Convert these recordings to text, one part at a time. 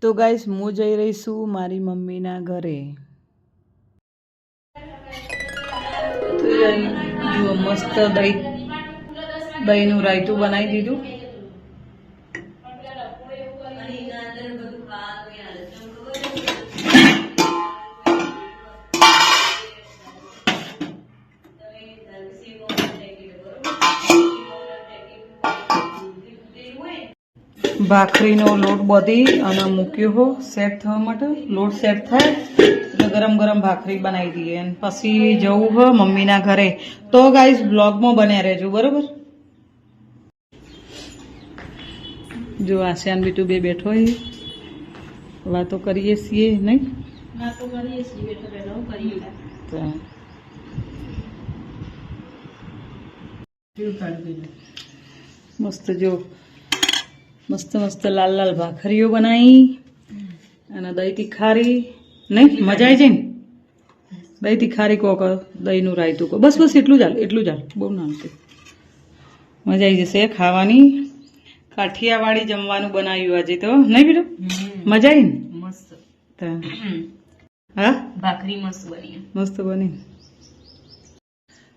તો ગાઈસ હું જઈ રહી છું મારી મમ્મીના ઘરે. તો જો મસ્ત દહીંનું રાયતું બનાવી દીધું. ભાખરીનો લોટ બધી અને મૂક્યો હો સેટ થવા માટે. લોટ સેટ થાય એટલે ગરમ ગરમ ભાખરી બનાવી દઈએ અને પછી જવું હો મમ્મીના ઘરે. તો ગાઈસ બ્લોગમાં બન્યા રહેજો બરોબર. જો આશયાન બીટું બે બેઠો હોય વાતો કરીએ છીએ નહીં? વાતો કરીએ છીએ બેઠો બેઠો કરીએ. મસ્ત જો મસ્ત મસ્ત લાલ લાલ ભાખરીઓ બનાવી અને દહીં તીખારી નહીં મજા આવી જાય ને. દહીં તીખારી કોક દહીંનું રાયતું કો બસ બસ એટલું જ બહુ નાનું મજા આવી જશે ખાવાની. કાઠિયાવાડી જમવાનું બનાવ્યું આજે તો નહીં બેટો? મજા આવી ને? મસ્ત. હા ભાખરી મસ્ત બની. મસ્ત બની.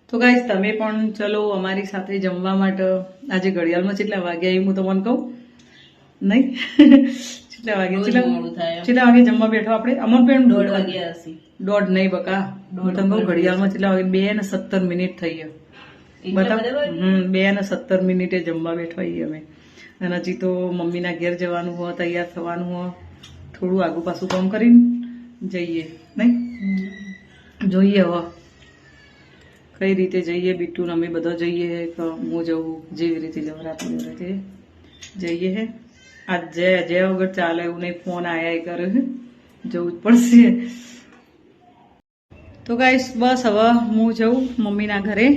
તો ગાઈસ તમે પણ ચલો અમારી સાથે જમવા માટે. આજે ઘડિયાળમાં કેટલા વાગ્યા આવી હું તમને કહું નહીં? કેટલા વાગે જમવા બેઠો આપણે? અમન પણ 1:30 વાગ્યા હશે. 1:30 નહીં બકા, તમે કહું ઘડિયાળમાં કેટલા વાગે 2:17 થઈ ગયા. બરાબર 2:17 જમવા બેઠો આવીએ અમે. અને હજી તો મમ્મીના ઘેર જવાનું હોય, તૈયાર થવાનું હોય, થોડું આગું પાછું કામ કરીને જઈએ નહીં? જોઈએ હવે કઈ રીતે જઈએ. બીટું અમે બધા જઈએ કે હું જવું જેવી રીતે જવું રાત્રે રીતે જઈએ. હે આજ જે વગર ચાલે એવું નહીં. ફોન આયા કરે જવું જ પડશે. તો ગાઈસ બસ હવે હું જઉં મમ્મીના ઘરે.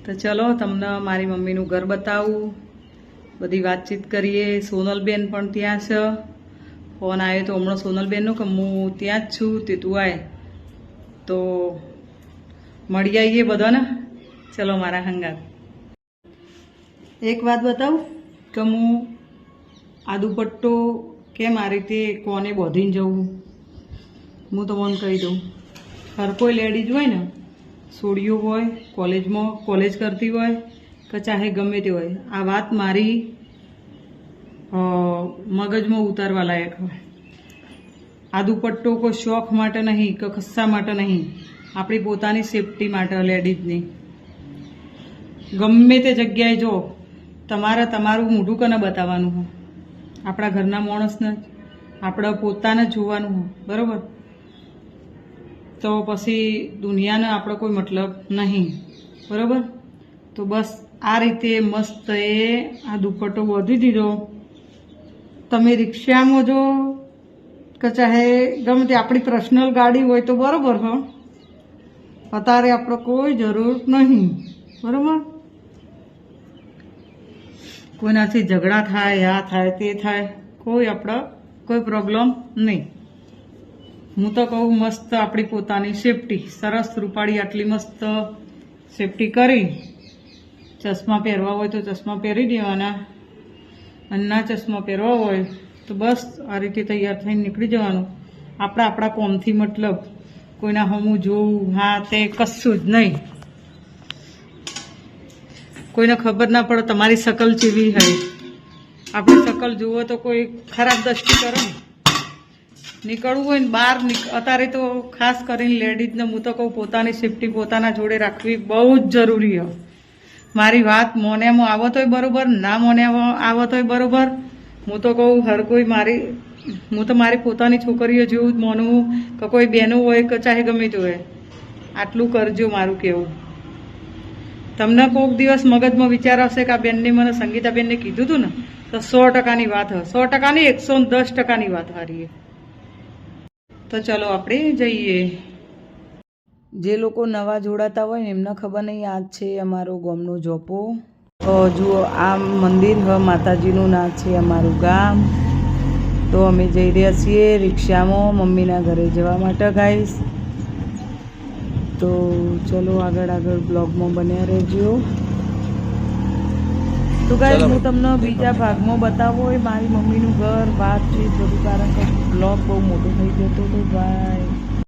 તો ચલો તમને મારી મમ્મીનું ઘર બતાવું, બધી વાતચીત કરીએ. સોનલબેન પણ ત્યાં છે. ફોન આવ્યો તો હમણાં સોનલબેનનો કે હું ત્યાં જ છું, તે તું આય તો મળી આવીએ બધાને. ચલો મારા હંગાત. એક વાત બતાવું કે હું આ દુપટ્ટો કેમ આ રીતે કોને બોધીને જવું હું તમને કહી દઉં. હર કોઈ લેડીઝ હોય ને, છોડીઓ હોય, કોલેજમાં કોલેજ કરતી હોય કે ચાહે ગમે તે હોય, આ વાત મારી મગજમાં ઉતારવા લાયક હોય. આ દુપટ્ટો કોઈ શોખ માટે નહીં કે ખસ્સા માટે નહીં, આપણી પોતાની સેફટી માટે. લેડીઝની ગમે તે જગ્યાએ જો તમારે તમારું મોઢું કને બતાવવાનું હોય, આપણા ઘરના માણસને આપણે પોતાને જોવાનું હોય બરાબર. તો પછી દુનિયાને આપણો કોઈ મતલબ નહીં બરાબર. તો બસ આ રીતે મસ્ત આ દુપટ્ટો બાંધી દીધો. તમે રિક્ષામાં જો કે ચાહે ગમે તે આપણી પર્સનલ ગાડી હોય તો બરાબર હો, અત્યારે આપણે કોઈ જરૂર નહીં બરાબર. કોઈનાથી ઝઘડા થાય, આ થાય તે થાય, કોઈ પ્રોબ્લેમ નહીં. હું તો કહું મસ્ત આપણી પોતાની સેફટી. સરસ રૂપાળી આટલી મસ્ત સેફટી કરી. ચશ્મા પહેરવા હોય તો ચશ્મા પહેરી દેવાના, અને ના ચશ્મા પહેરવા હોય તો બસ આ રીતે તૈયાર થઈને નીકળી જવાનું. આપણા કોમથી મતલબ. કોઈના હમું જોવું હા તે કશું જ નહીં. કોઈને ખબર ના પડે તમારી શકલ જેવી હોય. આપણી શકલ જુઓ તો કોઈ ખરાબ દૃષ્ટિ કરે ને. નીકળવું હોય ને બહાર અત્યારે તો ખાસ કરીને લેડીઝને હું તો કહું પોતાની સેફટી પોતાના જોડે રાખવી બહુ જ જરૂરી હોય. મારી વાત મોનેમાં આવો તોય બરોબર, ના મોને આવો તોય બરોબર. હું તો કહું હર કોઈ હું તો મારી પોતાની છોકરીઓ જેવું જ માનું કે કોઈ બહેનું હોય કે ચાહે ગમે તે હોય. આટલું કરજો મારું કહેવું. તમને કોઈક દિવસ મગજમાં વિચાર આવશે કે આ બેનને મને સંગીતાબેનને કીધું હતું ને, તો 100%ની વાત હોય. 100%ની 110%ની વાત હારી. તો ચલો આપણે જઈએ. જે લોકો નવા જોડાતા હોય ને એમને ખબર નહીં, આ છે અમારો ગામનો જોપો. જુઓ આ મંદિર માતાજીનું ના છે અમારું ગામ. તો અમે જઈ રહ્યા છીએ રિક્ષામાં મમ્મીના ઘરે જવા માટે ગાઈસ. તો ચલો આગળ બ્લોગમાં બન્યા રહેજો. તો ગાઈસ ચલો હું તમને બીજા ભાગમાં બતાવો એ મારી મમ્મીનું ઘર વાતચીત બધું, કારણ કે બ્લોગ બહુ મોટો થઈ ગયો હતો તો